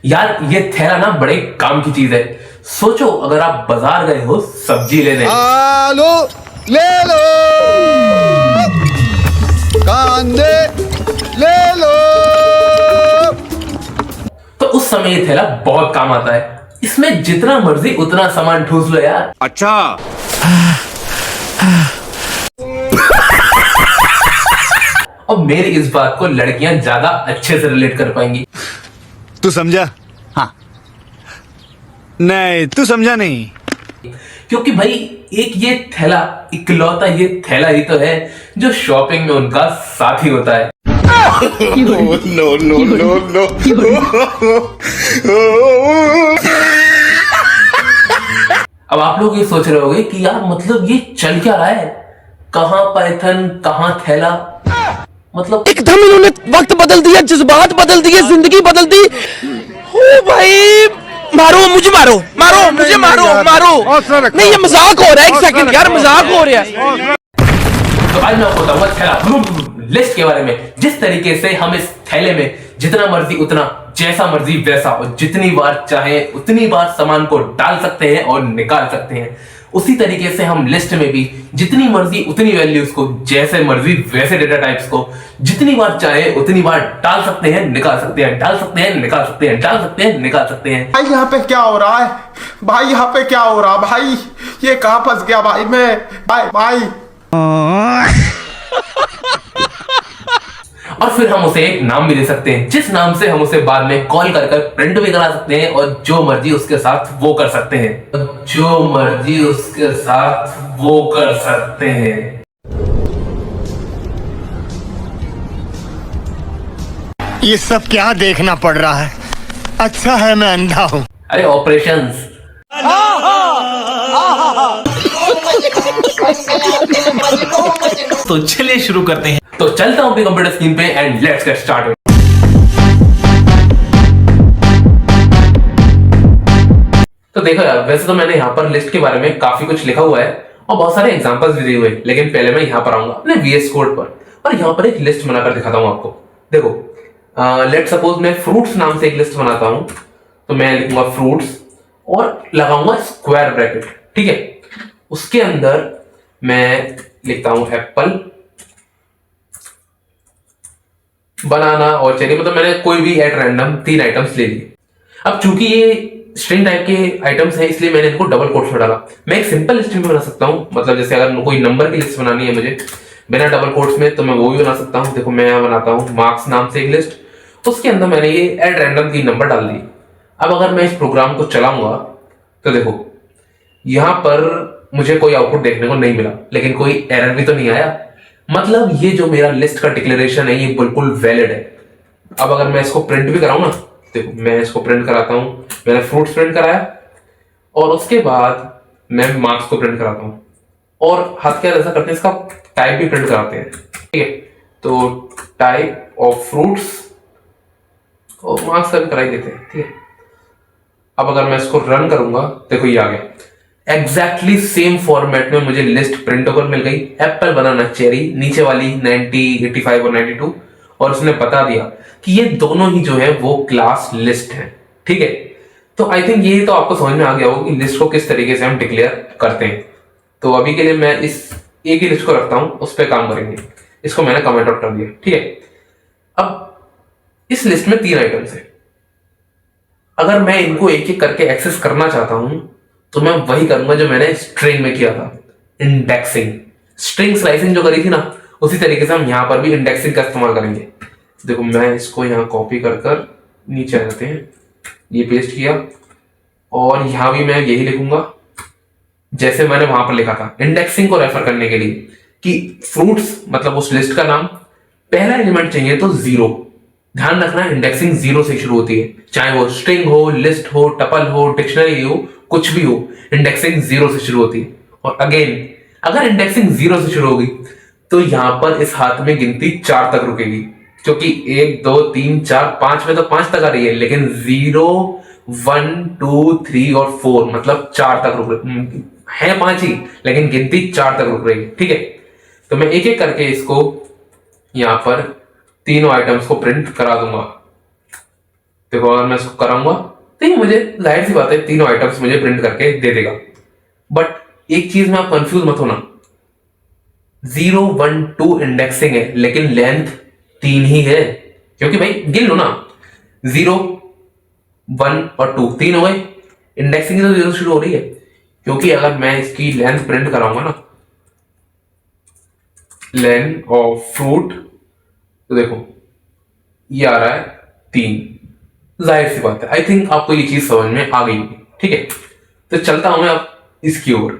यार ये थैला ना बड़े काम की चीज है। सोचो अगर आप बाजार गए हो सब्जी लेने, आलू ले लो, कांदे ले लो, तो उस समय ये थैला बहुत काम आता है। इसमें जितना मर्जी उतना सामान ठूस लो यार। अच्छा और मेरी इस बात को लड़कियां ज्यादा अच्छे से रिलेट कर पाएंगी। तू समझा? हाँ नहीं, तू समझा नहीं। क्योंकि भाई एक ये थैला, इकलौता ये थैला ही तो है जो शॉपिंग में उनका साथी होता है। No no no no. अब आप लोग ये सोच रहे होंगे कि यार मतलब ये चल क्या रहा है, कहां पाइथन कहां थैला, मतलब एकदम इन्होंने वक्त बदल दिया, जज्बात बदल दिए, जिंदगी बदल दी। ओ भाई मारो मुझे, मारो मारो मुझे, मारो मारो। नहीं ये मजाक हो रहा है, एक सेकंड यार, मजाक हो रहा है। तो आज मैं आपको बताऊंगा थैला लिस्ट के बारे में। जिस तरीके से हम इस थैले में जितना मर्जी उतना, जैसा मर्जी वैसा और जितनी बार चाहे उतनी बार सामान को डाल सकते हैं और निकाल सकते हैं, उसी तरीके से हम लिस्ट में भी जितनी मर्जी उतनी वैल्यूज को, जैसे मर्जी वैसे डेटा टाइप्स को जितनी बार चाहे उतनी बार डाल सकते हैं, निकाल सकते हैं, डाल सकते हैं, निकाल सकते हैं, डाल सकते हैं, निकाल सकते हैं। भाई यहाँ पे क्या हो रहा है? भाई यहाँ पे क्या हो रहा है? भाई ये कहाँ फंस गया भाई मैं? भाई भाई और फिर हम उसे एक नाम भी दे सकते हैं, जिस नाम से हम उसे बाद में कॉल कर प्रिंट भी करा सकते हैं और जो मर्जी उसके साथ वो कर सकते हैं, जो मर्जी उसके साथ वो कर सकते हैं। ये सब क्या देखना पड़ रहा है? अच्छा है मैं अंधा हूँ। अरे ऑपरेशंस। तो चलिए शुरू करते हैं। तो चलता हूं अपनी कंप्यूटर स्क्रीन पे एंड लेट्स गेट स्टार्टेड। तो देखो यार, वैसे तो मैंने यहाँ पर लिस्ट के बारे में काफी कुछ लिखा हुआ है और बहुत सारे एग्जांपल्स भी दिए हुए हैं, लेकिन पहले मैं यहाँ पर आऊंगा अपने VS कोड पर और यहाँ पर एक लिस्ट बनाकर दिखाता हूँ आपको। देखो लेट सपोज मैं फ्रूट्स नाम से एक लिस्ट बनाता हूं, तो मैं लिखूंगा फ्रूट्स और लगाऊंगा स्क्वायर ब्रैकेट, ठीक है। उसके अंदर मैं लिखता हूं एप्पल, बनाना और चेरी, मतलब मैंने कोई भी एट रैंडम 3 आइटम्स ले लिए। अब चूंकि ये स्ट्रिंग टाइप के आइटम्स हैं इसलिए मैंने इनको डबल कोट्स में डाला। मैं एक सिंपल लिस्ट भी बना सकता हूं, मतलब जैसे अगर कोई नंबर की लिस्ट बनानी है मुझे बिना डबल कोट्स में, तो मैं वो भी बना सकता हूं। देखो मैं यहां बनाता हूं मार्क्स नाम से एक लिस्ट, उसके अंदर मैंने ये एट रैंडम 3 नंबर डाल दिए। अब अगर मैं इस प्रोग्राम को चलाऊंगा तो देखो यहां पर मुझे कोई आउटपुट देखने को नहीं मिला, लेकिन कोई एरर भी तो नहीं आया, मतलब ये जो मेरा लिस्ट का डिक्लेरेशन है ये बिल्कुल वैलिड है। अब अगर मैं इसको प्रिंट भी कराऊं ना, देखो मैं इसको प्रिंट कराता हूं, मैंने फ्रूट्स प्रिंट कराया और उसके बाद मैं मार्क्स को प्रिंट कराता हूं और हाथ क्या ऐसा करते हैं, इसका टाइप भी प्रिंट कराते हैं, ठीक है। तो टाइप ऑफ फ्रूट्स और मार्क्स का भी करा ही देते हैं, ठीक है। अब अगर मैं इसको रन करूंगा, देखो ये आ गया एग्जैक्टली सेम फॉर्मेट में मुझे लिस्ट प्रिंट होकर मिल गई। एप्पल, बनाना, चेरी, नीचे वाली 90, 85 और 92, और उसने बता दिया कि ये दोनों ही जो है वो क्लास लिस्ट है, ठीक है। तो आई थिंक ये तो आपको समझ में आ गया होगा कि लिस्ट को किस तरीके से हम डिक्लेयर करते हैं। तो अभी के लिए मैं इस एक ही लिस्ट को रखता हूं, उस पर काम करेंगे। इसको मैंने कमेंट आउट कर दिया, ठीक है। अब इस लिस्ट में 3 आइटम्स है, अगर मैं इनको एक एक करके एक्सेस करना चाहता हूं तो मैं वही करूंगा जो मैंने स्ट्रिंग में किया था, इंडेक्सिंग। स्ट्रिंग स्लाइसिंग जो करी थी ना, उसी तरीके से हम यहां पर भी इंडेक्सिंग का इस्तेमाल करेंगे। देखो मैं इसको यहां कॉपी कर नीचे आ जाते हैं, ये पेस्ट किया और यहां भी मैं यही लिखूंगा जैसे मैंने वहां पर लिखा था, इंडेक्सिंग को रेफर करने के लिए कि फ्रूट्स मतलब उस लिस्ट का नाम, पहला एलिमेंट चाहिए तो 0। ध्यान रखना इंडेक्सिंग 0 से शुरू होती है, चाहे वो स्ट्रिंग हो, लिस्ट हो, टपल हो, डिक्शनरी हो, कुछ भी हो, इंडेक्सिंग 0 से शुरू होती है। और अगेन अगर इंडेक्सिंग 0 से शुरू होगी तो यहां पर इस हाथ में गिनती 4 तक रुकेगी, क्योंकि 1 2 3 4 5 में तो 5 तक आ रही है, लेकिन 0 1 2 3 और 4 मतलब 4 तक रुक है, 5 ही, लेकिन गिनती 4 तक रुक रही है, ठीक है। तो मैं एक एक करके इसको यहां पर तीनों आइटम्स को प्रिंट करा दूंगा, देखो अगर मैं इसको कराऊंगा तो ये मुझे जाहिर सी बात है तीनों आइटम्स मुझे प्रिंट करके दे देगा। बट एक चीज में आप कंफ्यूज मत होना, 0 1 2 इंडेक्सिंग है लेकिन लेंथ 3 ही है, क्योंकि भाई गिन लो ना, 0 1 और 2 3 हो गए, इंडेक्सिंग तो 0 शुरू हो रही है। क्योंकि अगर मैं इसकी लेंथ प्रिंट कराऊंगा ना, लेंथ ऑफ फ्रूट, तो देखो ये आ रहा है 3। जाहिर सी बात है, आई थिंक आपको ये चीज समझ में आ गई होगी। ठीक है, तो चलता हूं मैं अब इसकी ओर।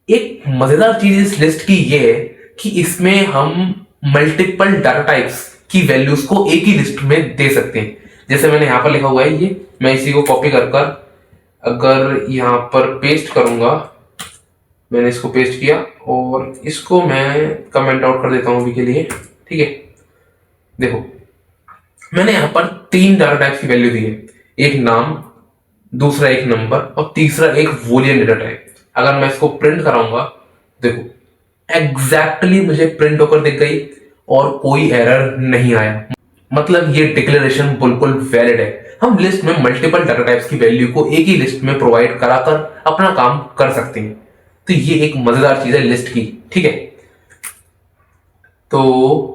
एक मजेदार चीज इस लिस्ट की ये है कि इसमें हम मल्टीपल डाटा टाइप्स की वैल्यूज को एक ही लिस्ट में दे सकते हैं। जैसे मैंने यहां पर लिखा हुआ है, ये मैं इसी को कॉपी कर कर अगर यहां पर पेस्ट करूंगा, मैंने इसको पेस्ट किया और इसको मैं कमेंट आउट कर देता हूं अभी के लिए। ठीक है, देखो मैंने यहां पर 3 डाटा टाइप्स की वैल्यू दी है, एक नाम, दूसरा एक नंबर और तीसरा एक वूलियन डेटा टाइप। अगर मैं इसको प्रिंट कराऊंगा, देखो एग्जैक्टली मुझे प्रिंट होकर दिख गई और कोई एरर नहीं आया। मतलब ये डिक्लेरेशन बिल्कुल वैलिड है। हम लिस्ट में मल्टीपल डाटा टाइप्स की वैल्यू को एक ही लिस्ट में प्रोवाइड कराकर अपना काम कर सकते हैं। तो ये एक मजेदार चीज है लिस्ट की। ठीक है, तो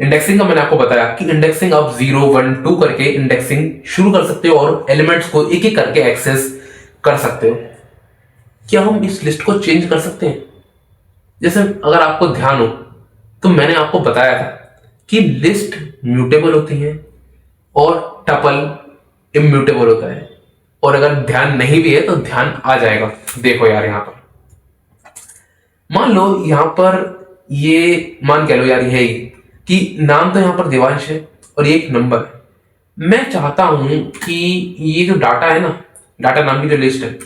इंडेक्सिंग का मैंने आपको बताया कि इंडेक्सिंग आप 0 1 2 करके इंडेक्सिंग शुरू कर सकते हो और एलिमेंट्स को एक एक करके एक्सेस कर सकते हो। क्या हम इस लिस्ट को चेंज कर सकते हैं? जैसे अगर आपको ध्यान हो तो मैंने आपको बताया था कि लिस्ट म्यूटेबल होती है और टपल इम्यूटेबल होता है, और अगर ध्यान नहीं भी है तो ध्यान आ जाएगा। देखो यार, यहां पर मान लो, यहां पर ये मान कह लो यार यही कि नाम तो यहां पर देवांश है और ये एक नंबर है। मैं चाहता हूं कि ये जो डाटा है ना, डाटा नाम की जो लिस्ट है,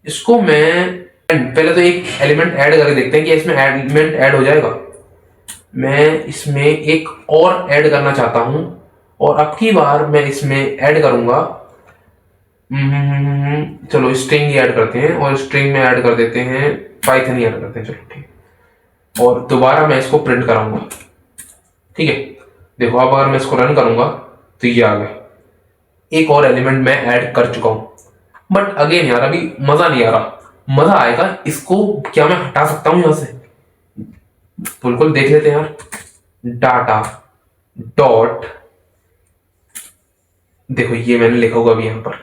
इसको मैं पहले तो एक एलिमेंट ऐड करके देखते हैं कि इसमें एलिमेंट ऐड हो जाएगा। मैं इसमें एक और ऐड करना चाहता हूं और अब की बार मैं इसमें ऐड करूंगा, चलो स्ट्रिंग ही ऐड करते हैं और स्ट्रिंग में ऐड कर देते हैं पाइथन ही ऐड करते हैं। चलो ठीक, और दोबारा मैं इसको प्रिंट कराऊंगा। ठीक है, देखो अब अगर मैं इसको रन करूंगा तो ये आ गया, एक और एलिमेंट मैं ऐड कर चुका हूं। बट अगेन यार अभी मजा नहीं आ रहा। मजा आएगा, इसको क्या मैं हटा सकता हूं यहां से? बिल्कुल देख लेते हैं यार। डाटा डॉट, देखो ये मैंने लिखा होगा अभी यहां पर,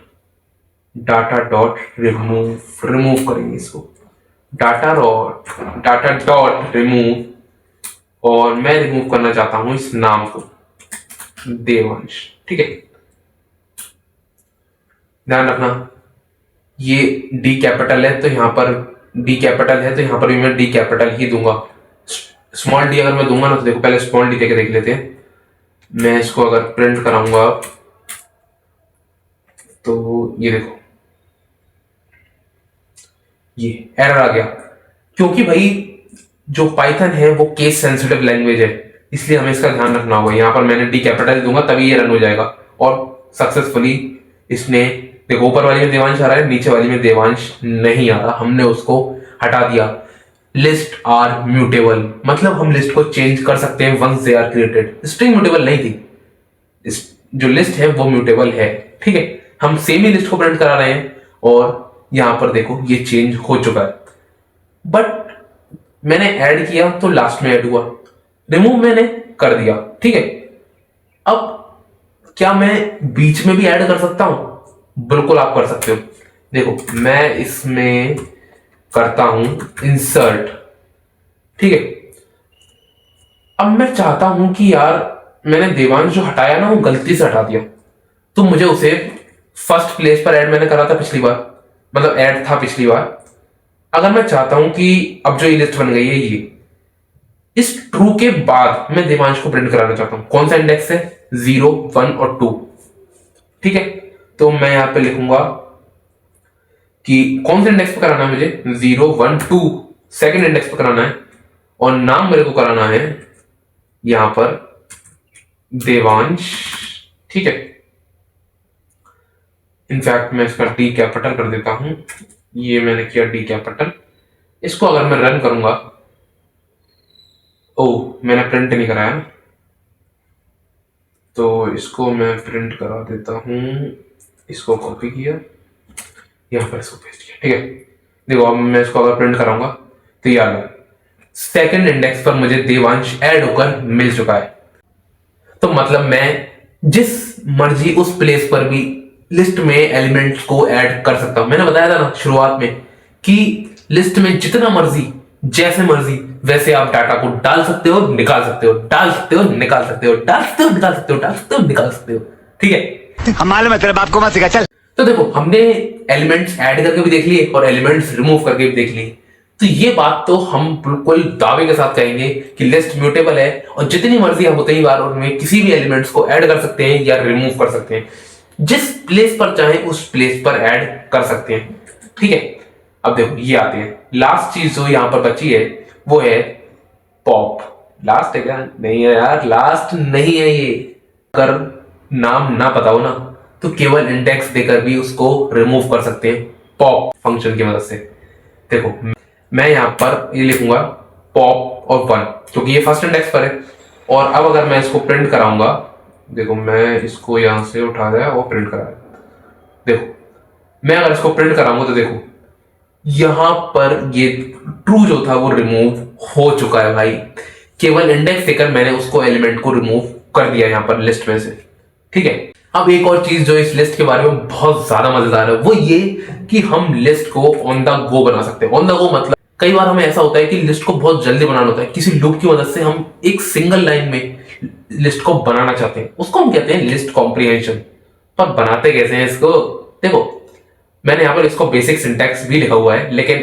डाटा डॉट रिमूव करेंगे इसको, डाटा डॉट रिमूव, और मैं रिमूव करना चाहता हूं इस नाम को, देवांश। ठीक है, ध्यान रखना ये डी कैपिटल है तो यहां पर डी कैपिटल है तो यहां पर भी मैं डी कैपिटल ही दूंगा। स्मॉल डी अगर मैं दूंगा ना तो देखो पहले स्मॉल डी लेके देख लेते हैं। मैं इसको अगर प्रिंट कराऊंगा तो ये देखो ये एरर आ गया, क्योंकि भाई जो पाइथन है वो केस सेंसिटिव लैंग्वेज है, इसलिए हमें इसका ध्यान रखना होगा। यहां पर मैंने डी कैपिटल दूंगा तभी ये रन हो जाएगा और सक्सेसफुली इसने, देखो ऊपर वाली में देवांश आ रहा है, नीचे वाली में देवांश नहीं आ रहा, हमने उसको हटा दिया। लिस्ट आर म्यूटेबल, मतलब हम लिस्ट को चेंज कर सकते हैं once they are created. String mutable नहीं थी, जो लिस्ट है वो म्यूटेबल है। ठीक है, हम सेम ही लिस्ट को प्रिंट करा रहे हैं और यहां पर देखो ये चेंज हो चुका है। बट मैंने ऐड किया तो लास्ट में ऐड हुआ, रिमूव मैंने कर दिया। ठीक है, अब क्या मैं बीच में भी ऐड कर सकता हूं? बिल्कुल आप कर सकते हो। देखो मैं इसमें करता हूं इंसर्ट। ठीक है, अब मैं चाहता हूं कि यार मैंने देवांश जो हटाया ना वो गलती से हटा दिया, तो मुझे उसे फर्स्ट प्लेस पर ऐड मैंने करा था पिछली बार, मतलब ऐड था पिछली बार। अगर मैं चाहता हूं कि अब जो ये लिस्ट बन गई है ये, इस ट्रू के बाद मैं देवांश को प्रिंट कराना चाहता हूं। कौन सा इंडेक्स है? 0 1 और 2। ठीक है, तो मैं यहां पे लिखूंगा कि कौन से इंडेक्स पे कराना है मुझे, 0 1 2 सेकंड इंडेक्स पे कराना है, और नाम मेरे को कराना है यहां पर देवांश। ठीक है, इनफैक्ट मैं इसका डी कैपिटल कर देता हूं, ये मैंने किया डी कैपिटल। इसको अगर मैं रन करूंगा, ओ मैंने प्रिंट नहीं कराया, तो इसको मैं प्रिंट करा देता हूँ, इसको कॉपी किया, यहाँ पर इसको पेस्ट किया, ठीक है। देखो अब मैं इसको अगर प्रिंट कराऊंगा तो ये आ गया, सेकंड इंडेक्स पर मुझे देवांश ऐड होकर मिल चुका है। तो मतलब मैं जिस मर्जी उस प्लेस पर भी लिस्ट में एलिमेंट्स को ऐड कर सकता हूं। मैंने बताया था ना शुरुआत में कि लिस्ट में जितना मर्जी जैसे मर्जी वैसे आप डाटा को डाल सकते हो, निकाल सकते हो, डाल सकते हो, निकाल सकते हो, डाल सकते हो, निकाल सकते हो, डाल सकते हो, निकाल सकते हो, ठीक है। हमारे मतलब आपको मत सिखा चल। तो देखो हमने एलिमेंट्स ऐड करके भी देख लिए और एलिमेंट्स रिमूव करके भी देख लिए। तो ये बात तो हम बिल्कुल दावे के साथ कहेंगे कि लिस्ट म्यूटेबल है और जितनी मर्जी आप उतनी बार उनमें किसी भी एलिमेंट्स को ऐड कर सकते हैं या रिमूव कर सकते हैं, जिस प्लेस पर चाहे उस प्लेस पर ऐड कर सकते हैं, ठीक है। अब देखो ये आते हैं, लास्ट चीज जो यहां पर बची है वो है पॉप। लास्ट है क्या? नहीं है यार, लास्ट नहीं है ये। अगर नाम ना पता हो ना तो केवल इंडेक्स देकर भी उसको रिमूव कर सकते हैं पॉप फंक्शन की मदद से। देखो मैं यहां पर ये लिखूंगा पॉप और 1 क्योंकि ये फर्स्ट इंडेक्स पर है। और अब अगर मैं इसको प्रिंट कराऊंगा, देखो मैं इसको यहां से उठा दिया और प्रिंट कराया। देखो मैं अगर इसको प्रिंट कराऊंगा तो देखो यहां पर ये ट्रू जो था वो रिमूव हो चुका है भाई। केवल इंडेक्स देकर मैंने उसको एलिमेंट को रिमूव कर दिया यहां पर लिस्ट में से, ठीक है। अब एक और चीज जो इस लिस्ट के बारे में बहुत ज्यादा मजेदार है वो ये कि हम लिस्ट को ऑन द गो बना सकते हैं। ऑन द गो मतलब कई बार हमें ऐसा होता है कि लिस्ट को बहुत जल्दी बनाना होता है, किसी लूप की मदद से हम एक सिंगल लाइन में लिस्ट को बनाना चाहते हैं, उसको हम कहते हैं लिस्ट कॉम्प्रिहेंशन। पर बनाते कैसे हैं इसको? देखो मैंने यहां पर इसको बेसिक सिंटैक्स भी लिखा हुआ है, लेकिन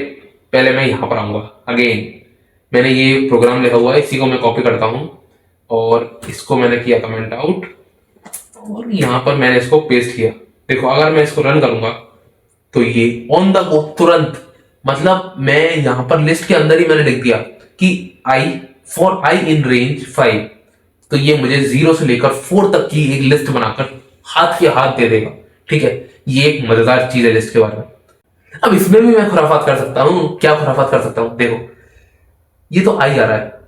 पहले मैं यहां पर आऊंगा। अगेन मैंने ये प्रोग्राम लिखा हुआ है, इसी को मैं कॉपी करता हूं और इसको मैंने किया कमेंट आउट और यहां पर मैंने इसको पेस्ट किया। देखो अगर मैं इसको रन करूंगा तो ये ऑन द गो तुरंत, मतलब मैं यहां पर लिस्ट के अंदर ही मैंने लिख दिया कि फॉर आई इन रेंज 5, तो ये मुझे 0 से लेकर 4 तक की एक लिस्ट बनाकर हाथ के हाथ दे देगा, ठीक है। ये एक मजेदार चीज है लिस्ट के बारे में। अब इसमें भी मैं खुराफात कर सकता हूं। क्या खुराफात कर सकता हूं? देखो ये तो आई आ रहा है,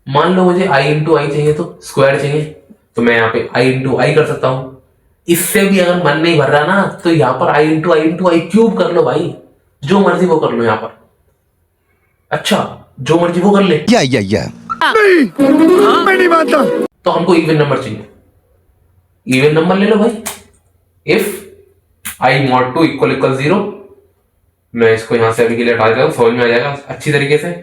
मान लो मुझे आई इंटू आई चाहिए तो स्क्वायर चाहिए, तो मैं यहाँ पे आई इंटू आई कर सकता हूं। इससे भी अगर मन नहीं भर रहा ना तो यहाँ पर आई इंटू आई क्यूब कर लो भाई, जो मर्जी वो कर लो यहाँ पर। अच्छा जो मर्जी वो कर ले या मैं नहीं मानता। तो हमको इवन नंबर चाहिए, इवन नंबर ले लो भाई। If I mod 2 equal equal 0, मैं इसको यहां से अभी के लिए हटा देता हूं, समझ में आ जाएगा अच्छी तरीके से।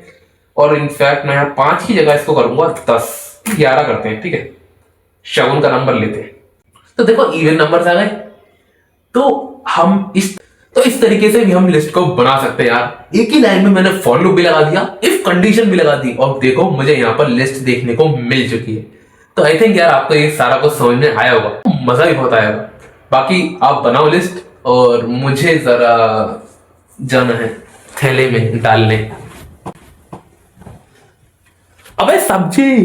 और इनफैक्ट मैं यहाँ 5 की जगह इसको करूंगा 10, 11 करते हैं, ठीक है। शगुन का नंबर लेते हैं, तो देखो इवन नंबर्स आ गए। तो हम इस तरीके से भी हम लिस्ट को बना सकते हैं यार। एक ही लाइन में मैंने फॉर लूप भी लगा दिया, इफ कंडीशन भी लगा दी और देखो मुझे यहाँ पर लिस्ट देखने को मिल चुकी है। तो आई थिंक यार आपको ये सारा कुछ समझ में आया होगा, मजा भी बहुत आएगा। बाकी आप बनाओ लिस्ट और मुझे जरा जाना है थैले में डालने। अबे सब्जी